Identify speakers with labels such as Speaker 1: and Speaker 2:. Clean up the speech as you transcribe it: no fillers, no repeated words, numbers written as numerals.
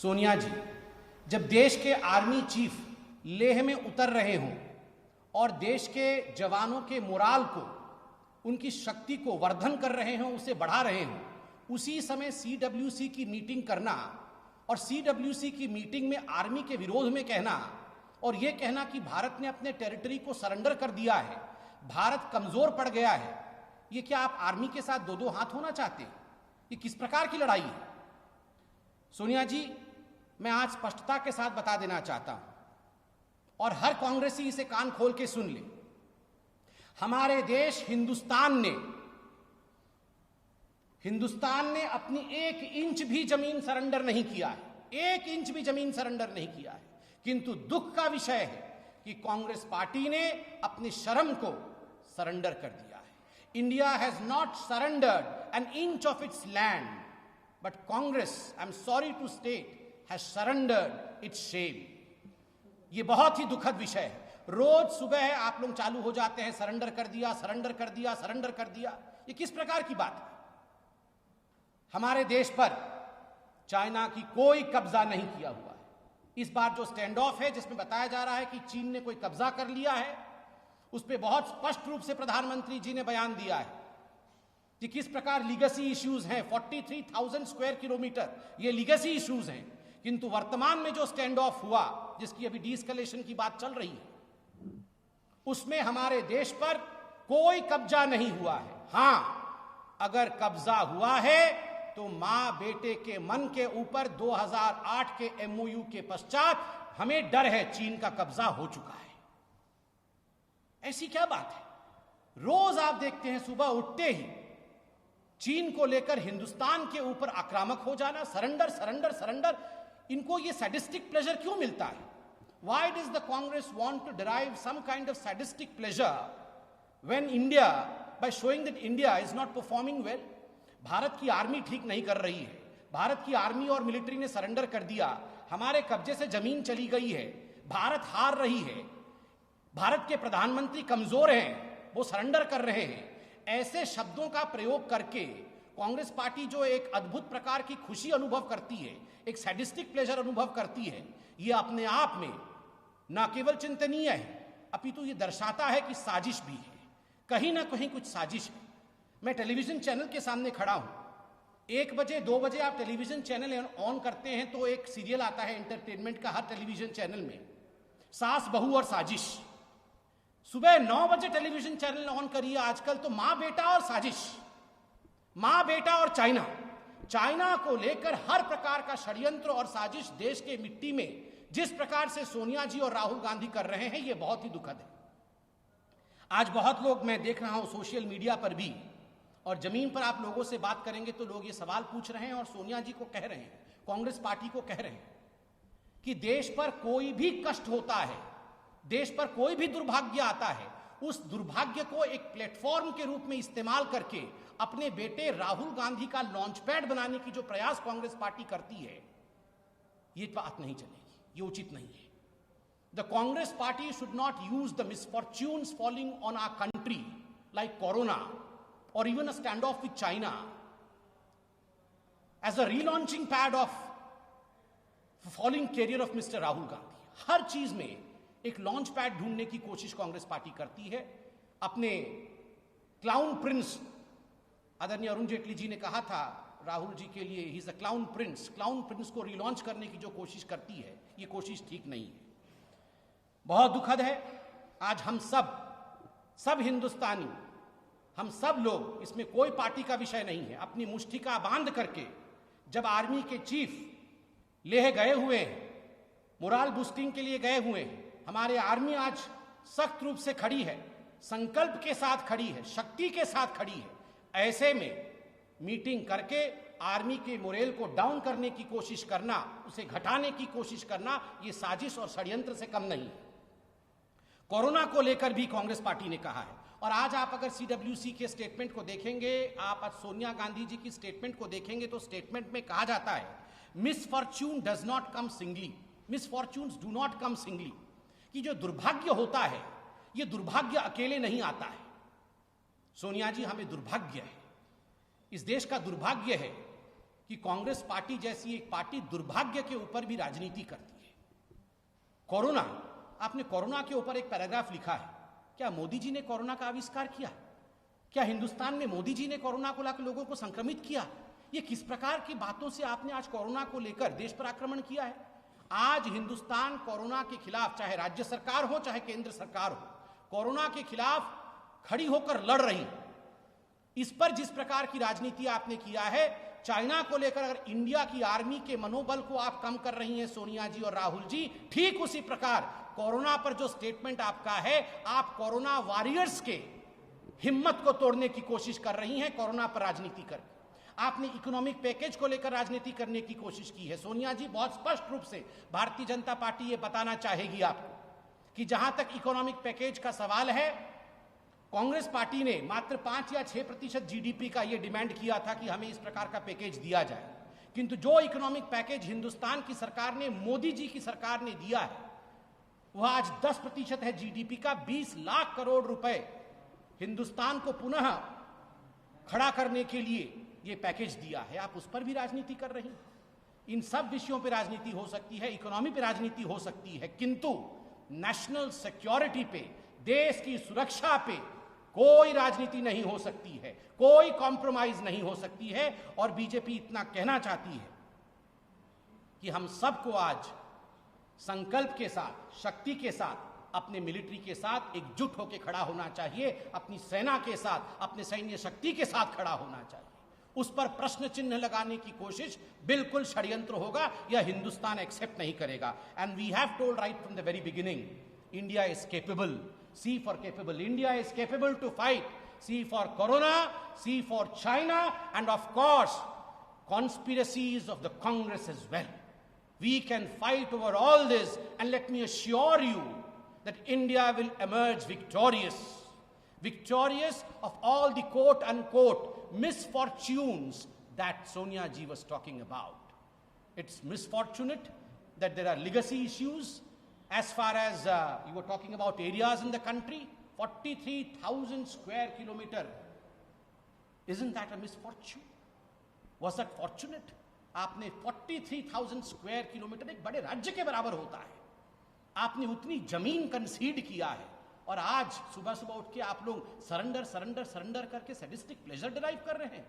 Speaker 1: सोनिया जी, जब देश के आर्मी चीफ लेह में उतर रहे हों और देश के जवानों के मोराल को, उनकी शक्ति को वर्धन कर रहे हों, उसे बढ़ा रहे हों, उसी समय सीडब्ल्यूसी की मीटिंग करना और सीडब्ल्यूसी की मीटिंग में आर्मी के विरोध में कहना और यह कहना कि भारत ने अपने टेरिटरी को सरेंडर कर दिया है, भारत कमजोर पड़ गया है, ये क्या आप आर्मी के साथ दो दो हाथ होना चाहते हैं? ये किस प्रकार की लड़ाई है? सोनिया जी, मैं आज स्पष्टता के साथ बता देना चाहता हूं और हर कांग्रेसी इसे कान खोल के सुन ले। हमारे देश हिंदुस्तान ने अपनी 1 इंच भी जमीन सरेंडर नहीं किया है, 1 इंच भी जमीन सरेंडर नहीं किया है। किंतु दुख का विषय है कि कांग्रेस पार्टी ने अपनी शर्म को सरेंडर कर दिया है। India has not surrendered an inch of its land, but Congress, I am sorry to state, has surrendered its shame. ये बहुत ही दुखद विषय है। रोज सुबह आप लोग चालू हो जाते हैं, सरेंडर कर दिया, सरेंडर कर दिया, सरेंडर कर दिया। ये किस प्रकार की बात है? हमारे देश पर चाइना की कोई कब्जा नहीं किया हुआ है। इस बार जो स्टैंड ऑफ है, जिसमें बताया जा रहा है कि चीन ने कोई कब्जा कर लिया है, उस पर बहुत स्पष्ट रूप से प्रधानमंत्री जी ने बयान दिया है कि किस प्रकार लीगेसी इश्यूज हैं। 43,000 स्क्वायर किलोमीटर ये लीगेसी इश्यूज हैं। किंतु वर्तमान में जो स्टैंड ऑफ हुआ, जिसकी अभी डीएस्केलेशन की बात चल रही है, उसमें हमारे देश पर कोई कब्जा नहीं हुआ है। हां, अगर कब्जा हुआ है तो मां बेटे के मन के ऊपर 2008 के एमओयू के पश्चात हमें डर है, चीन का कब्जा हो चुका है। ऐसी क्या बात है? रोज आप देखते हैं सुबह उठते ही चीन को लेकर हिंदुस्तान के ऊपर आक्रामक हो जाना, सरेंडर सरेंडर सरेंडर। इनको ये सैडिस्टिक प्लेजर क्यों मिलता है? Why does the Congress want to derive some kind of sadistic pleasure when India, by showing that India is not performing well? Bharat की आर्मी ठीक नहीं कर रही है, भारत की आर्मी और मिलिट्री ने सरेंडर कर दिया, हमारे कब्जे से जमीन चली गई है, भारत हार रही है, भारत के प्रधानमंत्री कमजोर हैं, वो सरेंडर कर रहे हैं। ऐसे शब्दों का प्रयोग करके कांग्रेस पार्टी जो एक अद्भुत प्रकार की खुशी अनुभव करती है, एक सैडिस्टिक प्लेजर अनुभव करती है, ये अपने आप में न केवल चिंतनीय है, अपितु ये दर्शाता है कि साजिश भी है, कहीं ना कहीं कुछ साजिश है। मैं टेलीविजन चैनल के सामने खड़ा हूं, 1 बजे 2 बजे आप टेलीविजन चैनल ऑन करते हैं तो एक सीरियल आता है एंटरटेनमेंट का हर टेलीविजन चैनल में, सास बहू और साजिश। सुबह 9 बजे टेलीविजन चैनल ऑन करिए आजकल तो मां बेटा और साजिश, मां बेटा और चाइना, चाइना को लेकर हर प्रकार का षड्यंत्र और साजिश देश के मिट्टी में जिस प्रकार से सोनिया जी और राहुल गांधी कर रहे हैं, यह बहुत ही दुखद है। आज बहुत लोग, मैं देख रहा हूं सोशल मीडिया पर भी और जमीन पर आप लोगों से बात करेंगे तो लोग ये सवाल पूछ रहे हैं और सोनिया जी को कह रहे हैं, कांग्रेस पार्टी को कह रहे हैं कि देश पर कोई भी कष्ट होता है, देश पर कोई भी दुर्भाग्य आता है, उस दुर्भाग्य को एक प्लेटफॉर्म के रूप में इस्तेमाल करके अपने बेटे राहुल गांधी का लॉन्च पैड बनाने की जो प्रयास कांग्रेस पार्टी करती है, ये बात नहीं चलेगी, ये उचित नहीं है। The Congress party should not use the misfortunes falling on our country like corona और even a stand off with China as a relaunching pad of falling career of mister Rahul Gandhi. हर चीज में एक लॉन्च पैड ढूंढने की कोशिश कांग्रेस पार्टी करती है। अपने क्लाउन प्रिंस, आदरणीय अरुण जेटली जी ने कहा था राहुल जी के लिए, he is a clown Prince, clown Prince को रिलॉन्च करने की जो कोशिश करती है, ये कोशिश ठीक नहीं है। बहुत दुखद है। आज हम सब हिंदुस्तानी, हम सब लोग, इसमें कोई पार्टी का विषय नहीं है, अपनी मुष्टिका बांध करके जब आर्मी के चीफ लेह गए हुए हैं, मोराल बूस्टिंग के लिए गए हुए हैं, हमारे आर्मी आज सख्त रूप से खड़ी है, संकल्प के साथ खड़ी है, शक्ति के साथ खड़ी है। ऐसे में मीटिंग करके आर्मी के मोरेल को डाउन करने की कोशिश करना, उसे घटाने की कोशिश करना, यह साजिश और षड्यंत्र से कम नहीं है। कोरोना को लेकर भी कांग्रेस पार्टी ने कहा है, और आज आप अगर सीडब्ल्यूसी के स्टेटमेंट को देखेंगे, आप आज सोनिया गांधी जी की स्टेटमेंट को देखेंगे तो स्टेटमेंट में कहा जाता है misfortune does not come singly, misfortunes do not come singly, कि जो दुर्भाग्य होता है, यह दुर्भाग्य अकेले नहीं आता है। सोनिया जी, हमें दुर्भाग्य है, इस देश का दुर्भाग्य है कि कांग्रेस पार्टी जैसी एक पार्टी दुर्भाग्य के ऊपर भी राजनीति करती है। कोरोना, आपने कोरोना के ऊपर एक पैराग्राफ लिखा है। क्या मोदी जी ने कोरोना का आविष्कार किया? क्या हिंदुस्तान में मोदी जी ने कोरोना को लाकर लोगों को संक्रमित किया? ये किस प्रकार की बातों से आपने आज कोरोना को लेकर देश पर आक्रमण किया है? आज हिंदुस्तान कोरोना के खिलाफ, चाहे राज्य सरकार हो चाहे केंद्र सरकार हो, कोरोना के खिलाफ खड़ी होकर लड़ रही है। इस पर जिस प्रकार की राजनीति आपने किया है, चाइना को लेकर अगर इंडिया की आर्मी के मनोबल को आप कम कर रही हैं सोनिया जी और राहुल जी, ठीक उसी प्रकार कोरोना पर जो स्टेटमेंट आपका है, आप कोरोना वॉरियर्स के हिम्मत को तोड़ने की कोशिश कर रही हैं कोरोना पर राजनीति करके। आपने इकोनॉमिक पैकेज को लेकर राजनीति करने की कोशिश की है। सोनिया जी, बहुत स्पष्ट रूप से भारतीय जनता पार्टी ये बताना चाहेगी आपको कि जहां तक इकोनॉमिक पैकेज का सवाल है, कांग्रेस पार्टी ने मात्र 5 या 6% जीडीपी का यह डिमांड किया था कि हमें इस प्रकार का पैकेज दिया जाए, किंतु जो इकोनॉमिक पैकेज हिंदुस्तान की सरकार ने, मोदी जी की सरकार ने दिया है, वह आज 10% है जीडीपी का। 20 लाख करोड़ रुपए हिंदुस्तान को पुनः खड़ा करने के लिए यह पैकेज दिया है। आप उस पर भी राजनीति कर रही हैं। इन सब विषयों पर राजनीति हो सकती है, इकोनॉमी पर राजनीति हो सकती है, किंतु नेशनल सिक्योरिटी पे, देश की सुरक्षा पे कोई राजनीति नहीं हो सकती है, कोई कॉम्प्रोमाइज नहीं हो सकती है। और बीजेपी इतना कहना चाहती है कि हम सबको आज संकल्प के साथ, शक्ति के साथ, अपने मिलिट्री के साथ एकजुट होकर खड़ा होना चाहिए, अपनी सेना के साथ, अपने सैन्य शक्ति के साथ खड़ा होना चाहिए। उस पर प्रश्न चिन्ह लगाने की कोशिश बिल्कुल षड्यंत्र होगा, यह हिंदुस्तान एक्सेप्ट नहीं करेगा। And we have told right from the very beginning, India is capable. C for capable. India is capable to fight. C for Corona, C for China, and of course, conspiracies of the Congress as well. We can fight over all this, and let me assure you that India will emerge victorious. Victorious of all the quote-unquote misfortunes that Sonia ji was talking about. It's misfortunate that there are legacy issues. As far as you were talking about areas in the country, 43,000 square kilometer. Isn't that a misfortune? Was that fortunate? आपने 43,000 square kilometre, एक बड़े राज्य के बराबर होता है, आपने उतनी जमीन कंसीड किया है, और आज सुबह सुबह उठ के आप लोग सरेंडर करके सैडिस्टिक प्लेजर डिराइव कर रहे हैं।